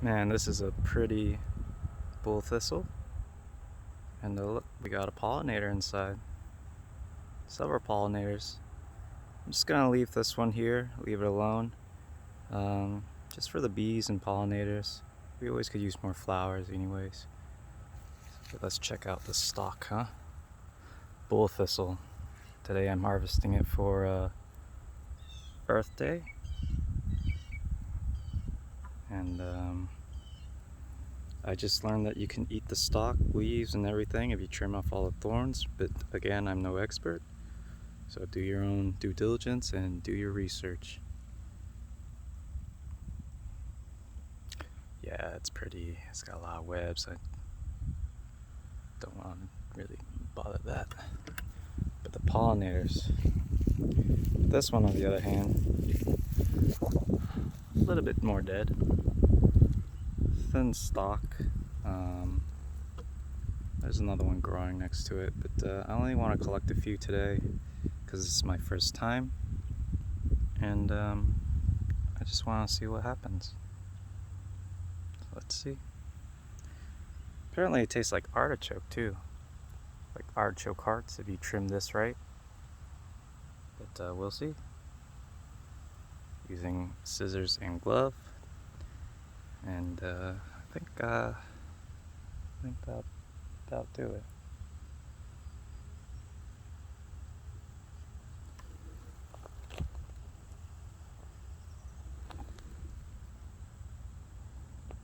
Man, this is a pretty bull thistle. And look, we got a pollinator inside. Several pollinators. I'm just gonna leave this one here, leave it alone. Just for the bees and pollinators. We always could use more flowers anyways. So let's check out the stalk, huh? Bull thistle. Today I'm harvesting it for Earth Day. And I just learned that you can eat the stalk, leaves, and everything if you trim off all the thorns, but again, I'm no expert. So do your own due diligence and do your research. Yeah, it's pretty. It's got a lot of webs. I don't want to really bother that. But the pollinators. This one, on the other hand, a little bit more dead. Thin stalk. There's another one growing next to it, but I only want to collect a few today because this is my first time, and I just want to see what happens. Let's see. Apparently it tastes like artichoke too, like artichoke hearts if you trim this right, but we'll see. Using scissors and glove, and I think that'll do it.